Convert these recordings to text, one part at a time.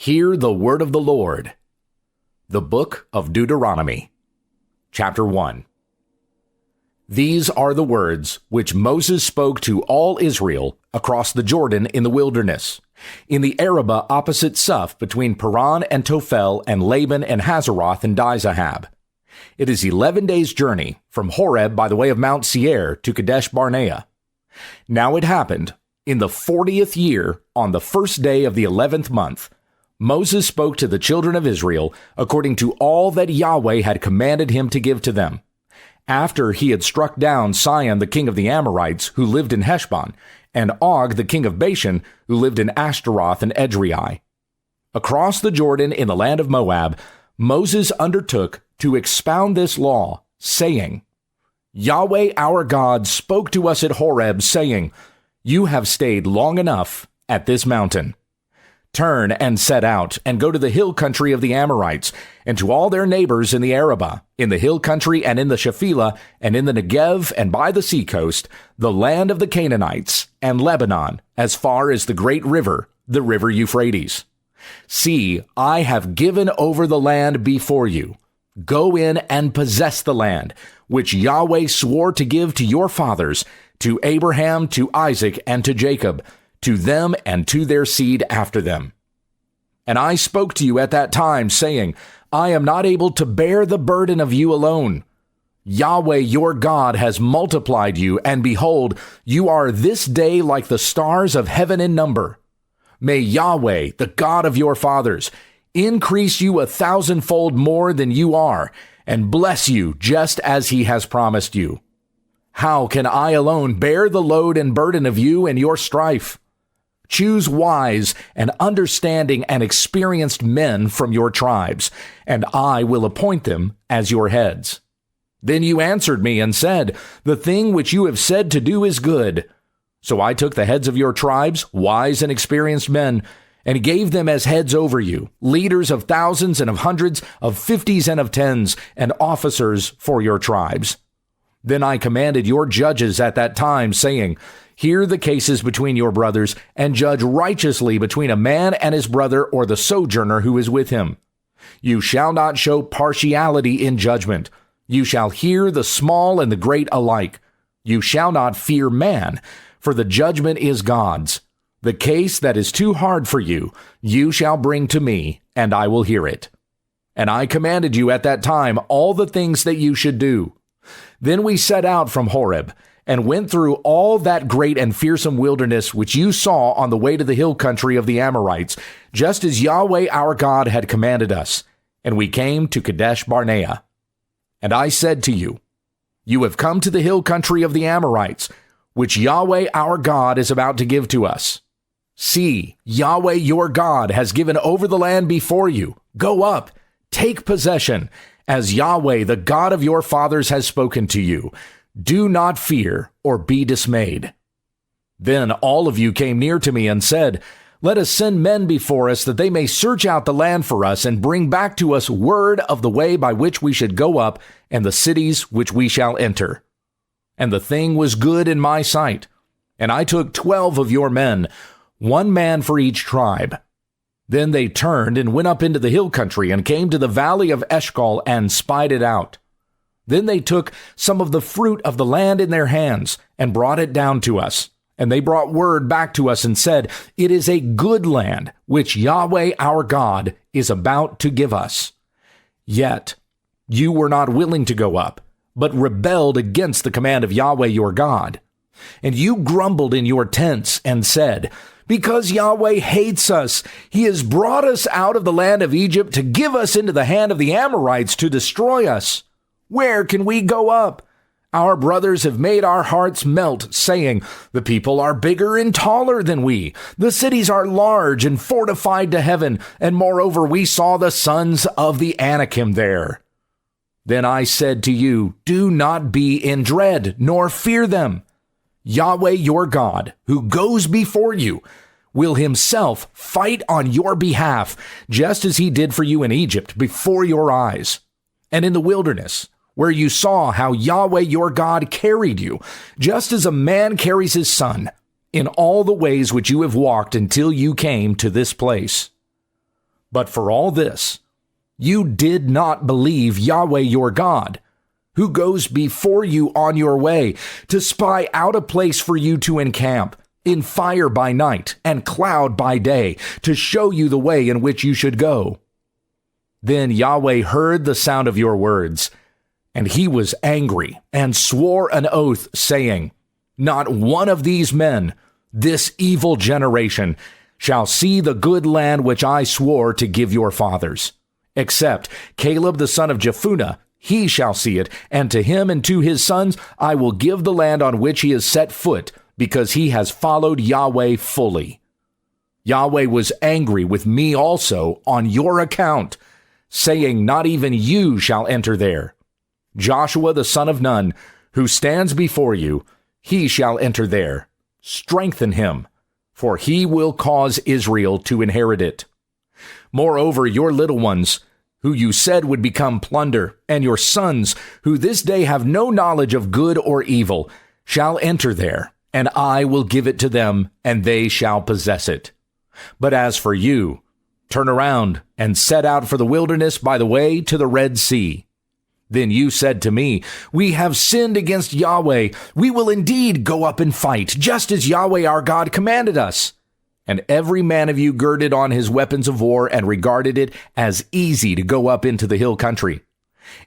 Hear the word of the Lord. The book of Deuteronomy, chapter 1. These are the words which Moses spoke to all Israel across the Jordan in the wilderness, in the Arabah opposite Suph, between Paran and Tophel and Laban and Hazeroth and Dizahab. It is 11 days' journey from Horeb by the way of Mount Seir to Kadesh Barnea. Now it happened, in the 40th year, on the first day of the 11th month, Moses spoke to the children of Israel according to all that Yahweh had commanded him to give to them, after he had struck down Sihon the king of the Amorites, who lived in Heshbon, and Og the king of Bashan, who lived in Ashtaroth and Edrei. Across the Jordan in the land of Moab, Moses undertook to expound this law, saying, Yahweh our God spoke to us at Horeb, saying, You have stayed long enough at this mountain. Turn and set out, and go to the hill country of the Amorites, and to all their neighbors in the Arabah, in the hill country, and in the Shephelah, and in the Negev, and by the seacoast, the land of the Canaanites, and Lebanon, as far as the great river, the river Euphrates. See, I have given over the land before you. Go in and possess the land, which Yahweh swore to give to your fathers, to Abraham, to Isaac, and to Jacob, to them and to their seed after them. And I spoke to you at that time, saying, I am not able to bear the burden of you alone. Yahweh your God has multiplied you, and behold, you are this day like the stars of heaven in number. May Yahweh, the God of your fathers, increase you 1,000-fold more than you are, and bless you just as he has promised you. How can I alone bear the load and burden of you and your strife? Choose wise and understanding and experienced men from your tribes, and I will appoint them as your heads. Then you answered me and said, The thing which you have said to do is good. So I took the heads of your tribes, wise and experienced men, and gave them as heads over you, leaders of thousands and of hundreds, of 50s and of 10s, and officers for your tribes. Then I commanded your judges at that time, saying, Hear the cases between your brothers, and judge righteously between a man and his brother or the sojourner who is with him. You shall not show partiality in judgment. You shall hear the small and the great alike. You shall not fear man, for the judgment is God's. The case that is too hard for you, you shall bring to me, and I will hear it. And I commanded you at that time all the things that you should do. Then we set out from Horeb, and went through all that great and fearsome wilderness which you saw on the way to the hill country of the Amorites, just as Yahweh our God had commanded us. And we came to Kadesh Barnea. And I said to you, You have come to the hill country of the Amorites, which Yahweh our God is about to give to us. See, Yahweh your God has given over the land before you. Go up, take possession, as Yahweh the God of your fathers has spoken to you. Do not fear or be dismayed. Then all of you came near to me and said, Let us send men before us that they may search out the land for us and bring back to us word of the way by which we should go up and the cities which we shall enter. And the thing was good in my sight. And I took 12 of your men, 1 man for each tribe. Then they turned and went up into the hill country and came to the valley of Eshcol and spied it out. Then they took some of the fruit of the land in their hands and brought it down to us. And they brought word back to us and said, It is a good land, which Yahweh our God is about to give us. Yet you were not willing to go up, but rebelled against the command of Yahweh your God. And you grumbled in your tents and said, Because Yahweh hates us, he has brought us out of the land of Egypt to give us into the hand of the Amorites to destroy us. Where can we go up? Our brothers have made our hearts melt, saying, The people are bigger and taller than we. The cities are large and fortified to heaven, and moreover we saw the sons of the Anakim there. Then I said to you, Do not be in dread, nor fear them. Yahweh your God, who goes before you, will himself fight on your behalf, just as he did for you in Egypt before your eyes. And in the wilderness, where you saw how Yahweh your God carried you, just as a man carries his son, in all the ways which you have walked until you came to this place. But for all this, you did not believe Yahweh your God, who goes before you on your way to spy out a place for you to encamp, in fire by night and cloud by day, to show you the way in which you should go. Then Yahweh heard the sound of your words, and he was angry and swore an oath, saying, Not one of these men, this evil generation, shall see the good land which I swore to give your fathers, except Caleb the son of Jephunneh. He shall see it, and to him and to his sons I will give the land on which he has set foot, because he has followed Yahweh fully. Yahweh was angry with me also on your account, saying, Not even you shall enter there. Joshua the son of Nun, who stands before you, he shall enter there. Strengthen him, for he will cause Israel to inherit it. Moreover, your little ones, who you said would become plunder, and your sons, who this day have no knowledge of good or evil, shall enter there, and I will give it to them, and they shall possess it. But as for you, turn around and set out for the wilderness by the way to the Red Sea. Then you said to me, We have sinned against Yahweh. We will indeed go up and fight, just as Yahweh our God commanded us. And every man of you girded on his weapons of war and regarded it as easy to go up into the hill country.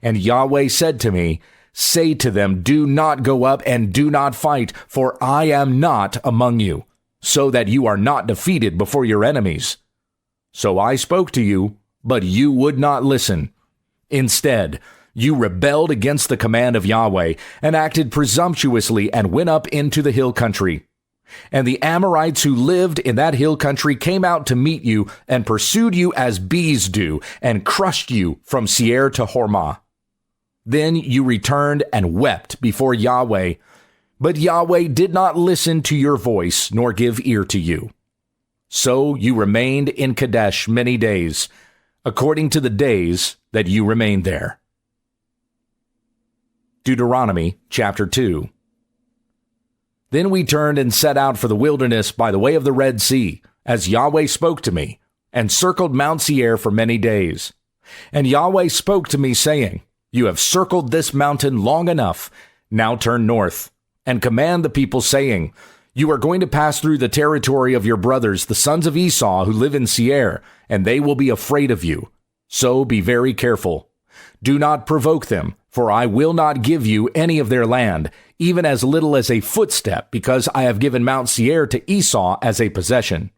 And Yahweh said to me, Say to them, Do not go up and do not fight, for I am not among you, so that you are not defeated before your enemies. So I spoke to you, but you would not listen. Instead, you rebelled against the command of Yahweh and acted presumptuously and went up into the hill country. And the Amorites who lived in that hill country came out to meet you and pursued you as bees do and crushed you from Seir to Hormah. Then you returned and wept before Yahweh, but Yahweh did not listen to your voice nor give ear to you. So you remained in Kadesh many days, according to the days that you remained there. Deuteronomy chapter 2. Then we turned and set out for the wilderness by the way of the Red Sea, as Yahweh spoke to me, and circled Mount Seir for many days. And Yahweh spoke to me, saying, You have circled this mountain long enough. Now turn north, and command the people, saying, You are going to pass through the territory of your brothers, the sons of Esau, who live in Seir, and they will be afraid of you. So be very careful. Do not provoke them, for I will not give you any of their land, even as little as a footstep, because I have given Mount Seir to Esau as a possession.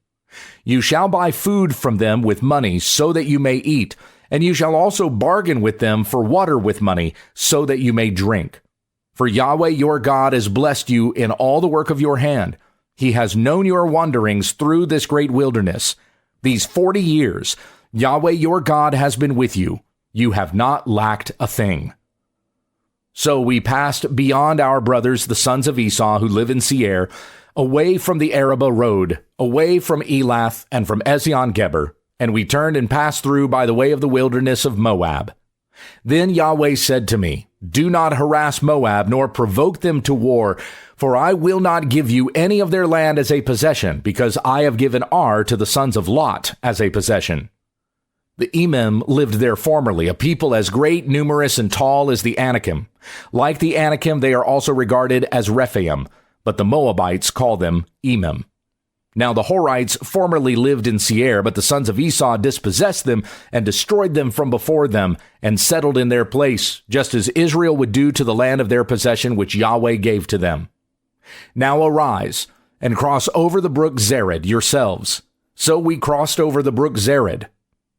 You shall buy food from them with money, so that you may eat, and you shall also bargain with them for water with money, so that you may drink. For Yahweh your God has blessed you in all the work of your hand. He has known your wanderings through this great wilderness. These 40 years, Yahweh your God has been with you. You have not lacked a thing. So we passed beyond our brothers, the sons of Esau, who live in Seir, away from the Arabah road, away from Elath and from Ezion-Geber, and we turned and passed through by the way of the wilderness of Moab. Then Yahweh said to me, Do not harass Moab, nor provoke them to war, for I will not give you any of their land as a possession, because I have given Ar to the sons of Lot as a possession. The Emim lived there formerly, a people as great, numerous, and tall as the Anakim. Like the Anakim, they are also regarded as Rephaim, but the Moabites call them Emim. Now the Horites formerly lived in Seir, but the sons of Esau dispossessed them and destroyed them from before them, and settled in their place, just as Israel would do to the land of their possession which Yahweh gave to them. Now arise, and cross over the brook Zered yourselves. So we crossed over the brook Zered.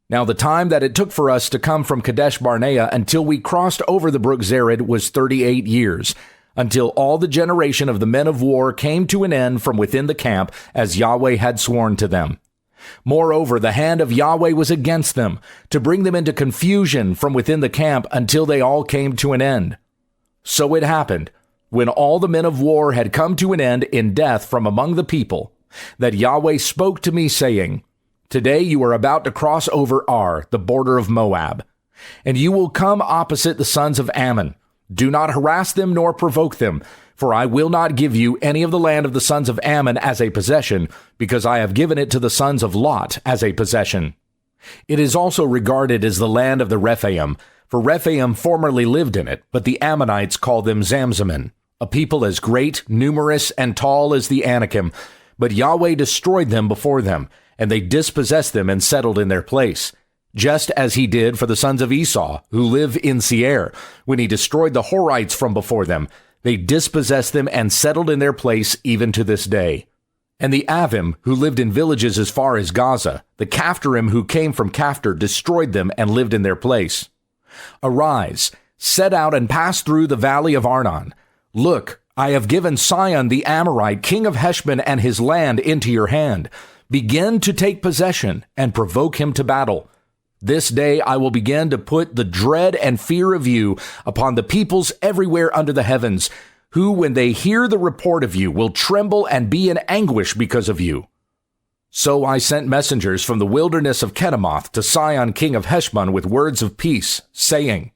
Now the time that it took for us to come from Kadesh Barnea until we crossed over the brook Zered was 38 years, until all the generation of the men of war came to an end from within the camp, as Yahweh had sworn to them. Moreover, the hand of Yahweh was against them, to bring them into confusion from within the camp until they all came to an end. So it happened, when all the men of war had come to an end in death from among the people, that Yahweh spoke to me, saying, Today you are about to cross over Ar, the border of Moab, and you will come opposite the sons of Ammon. Do not harass them nor provoke them, for I will not give you any of the land of the sons of Ammon as a possession, because I have given it to the sons of Lot as a possession. It is also regarded as the land of the Rephaim, for Rephaim formerly lived in it, but the Ammonites called them Zamzummim, a people as great, numerous, and tall as the Anakim. But Yahweh destroyed them before them, and they dispossessed them and settled in their place, just as he did for the sons of Esau, who live in Seir. When he destroyed the Horites from before them, they dispossessed them and settled in their place even to this day. And the Avim, who lived in villages as far as Gaza, the Caphtorim who came from Caphtor, destroyed them and lived in their place. Arise, set out and pass through the valley of Arnon. Look, I have given Sihon the Amorite, king of Heshbon, and his land into your hand. Begin to take possession and provoke him to battle. This day I will begin to put the dread and fear of you upon the peoples everywhere under the heavens, who, when they hear the report of you, will tremble and be in anguish because of you. So I sent messengers from the wilderness of Kedemoth to Sihon king of Heshbon with words of peace, saying,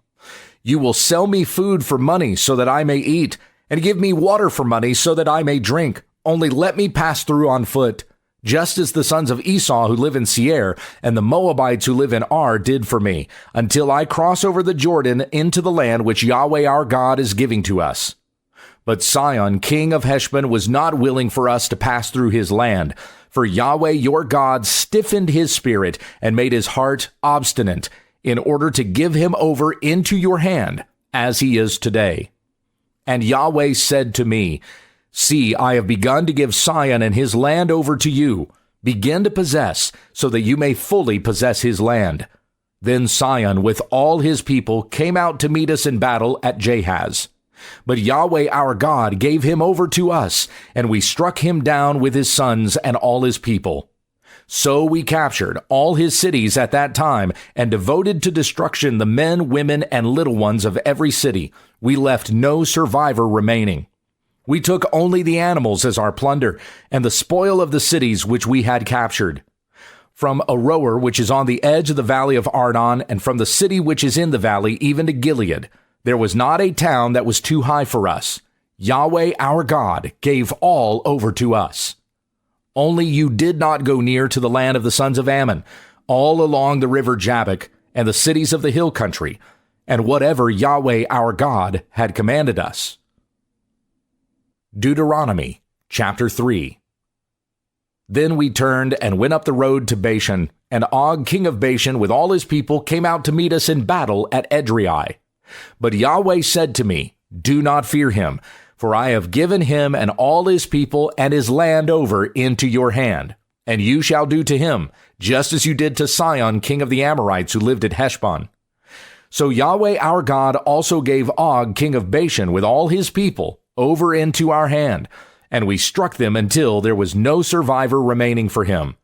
You will sell me food for money so that I may eat, and give me water for money so that I may drink. Only let me pass through on foot, just as the sons of Esau who live in Seir and the Moabites who live in Ar did for me, until I cross over the Jordan into the land which Yahweh our God is giving to us. But Sihon, king of Heshbon, was not willing for us to pass through his land, for Yahweh your God stiffened his spirit and made his heart obstinate, in order to give him over into your hand, as he is today. And Yahweh said to me, See, I have begun to give Sihon and his land over to you. Begin to possess, so that you may fully possess his land. Then Sihon, with all his people, came out to meet us in battle at Jahaz. But Yahweh our God gave him over to us, and we struck him down with his sons and all his people. So we captured all his cities at that time, and devoted to destruction the men, women, and little ones of every city. We left no survivor remaining. We took only the animals as our plunder, and the spoil of the cities which we had captured. From Aroer, which is on the edge of the valley of Arnon, and from the city which is in the valley, even to Gilead, there was not a town that was too high for us. Yahweh our God gave all over to us. Only you did not go near to the land of the sons of Ammon, all along the river Jabbok, and the cities of the hill country, and whatever Yahweh our God had commanded us. Deuteronomy chapter 3. Then we turned and went up the road to Bashan, and Og king of Bashan with all his people came out to meet us in battle at Edrei. But Yahweh said to me, Do not fear him, for I have given him and all his people and his land over into your hand. And you shall do to him, just as you did to Sihon king of the Amorites who lived at Heshbon. So Yahweh our God also gave Og king of Bashan with all his people over into our hand, and we struck them until there was no survivor remaining for him.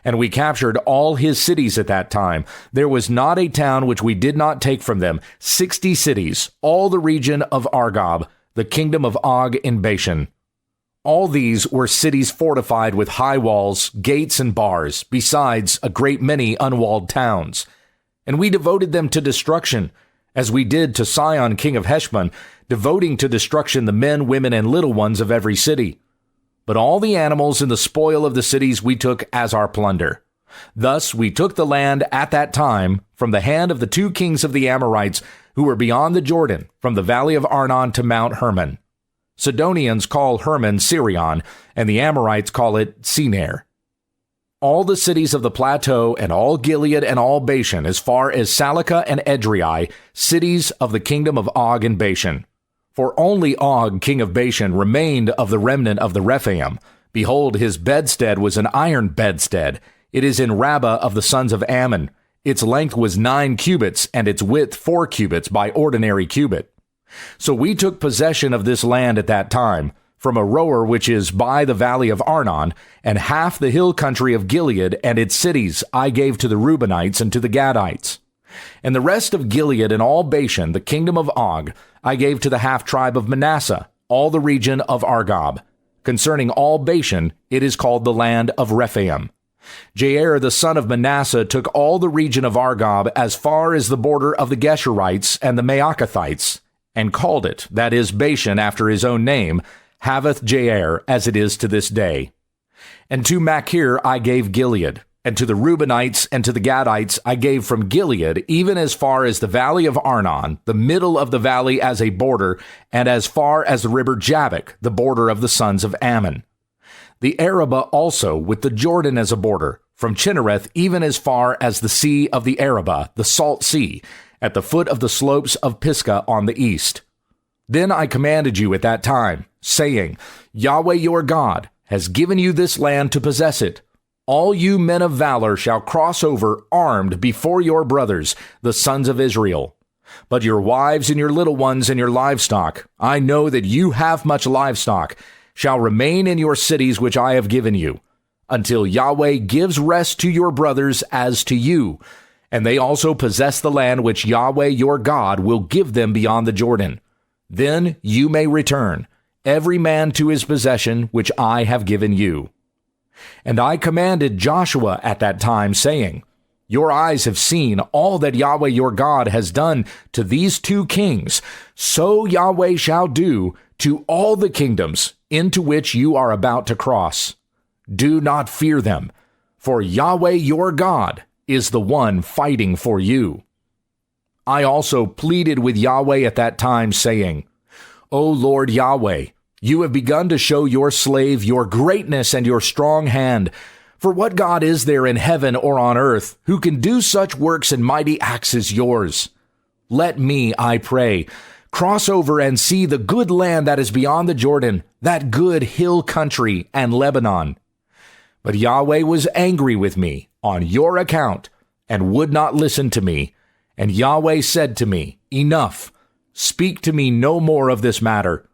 And we captured all his cities at that time. There was not a town which we did not take from them, 60 cities, all the region of Argob, the kingdom of Og in Bashan. All these were cities fortified with high walls, gates, and bars, besides a great many unwalled towns. And we devoted them to destruction, as we did to Sihon king of Heshbon, devoting to destruction the men, women, and little ones of every city. But all the animals and the spoil of the cities we took as our plunder. Thus we took the land at that time from the hand of the 2 kings of the Amorites who were beyond the Jordan, from the valley of Arnon to Mount Hermon. Sidonians call Hermon Sirion, and the Amorites call it Senir. All the cities of the plateau, and all Gilead and all Bashan, as far as Salakah and Edrei, cities of the kingdom of Og and Bashan. For only Og, king of Bashan, remained of the remnant of the Rephaim. Behold, his bedstead was an iron bedstead. It is in Rabbah of the sons of Ammon. Its length was 9 cubits, and its width 4 cubits by ordinary cubit. So we took possession of this land at that time, from Aroer, which is by the valley of Arnon, and half the hill country of Gilead and its cities I gave to the Reubenites and to the Gadites. And the rest of Gilead and all Bashan, the kingdom of Og, I gave to the half-tribe of Manasseh, all the region of Argob. Concerning all Bashan, it is called the land of Rephaim. Jair the son of Manasseh took all the region of Argob as far as the border of the Geshurites and the Maacathites, and called it, that is Bashan after his own name, Havoth Jair, as it is to this day. And to Machir I gave Gilead, And to the Reubenites and to the Gadites I gave from Gilead, even as far as the valley of Arnon, the middle of the valley as a border, and as far as the river Jabbok, the border of the sons of Ammon. The Arabah also, with the Jordan as a border, from Chinnereth even as far as the sea of the Arabah, the salt sea, at the foot of the slopes of Pisgah on the east. Then I commanded you at that time, saying, Yahweh your God has given you this land to possess it. All you men of valor shall cross over armed before your brothers, the sons of Israel. But your wives and your little ones and your livestock, I know that you have much livestock, shall remain in your cities which I have given you, until Yahweh gives rest to your brothers as to you, and they also possess the land which Yahweh your God will give them beyond the Jordan. Then you may return, every man to his possession which I have given you. And I commanded Joshua at that time, saying, Your eyes have seen all that Yahweh your God has done to these two kings, so Yahweh shall do to all the kingdoms into which you are about to cross. Do not fear them, for Yahweh your God is the one fighting for you. I also pleaded with Yahweh at that time, saying, O Lord Yahweh, you have begun to show your slave your greatness and your strong hand. For what God is there in heaven or on earth who can do such works and mighty acts as yours? Let me, I pray, cross over and see the good land that is beyond the Jordan, that good hill country and Lebanon. But Yahweh was angry with me on your account and would not listen to me. And Yahweh said to me, Enough, speak to me no more of this matter.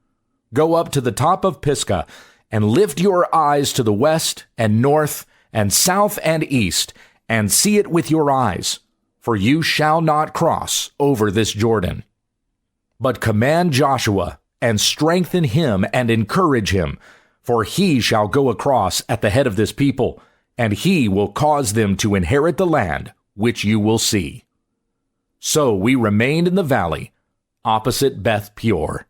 Go up to the top of Pisgah and lift your eyes to the west and north and south and east and see it with your eyes, for you shall not cross over this Jordan. But command Joshua and strengthen him and encourage him, for he shall go across at the head of this people, and he will cause them to inherit the land which you will see. So we remained in the valley opposite Beth Peor.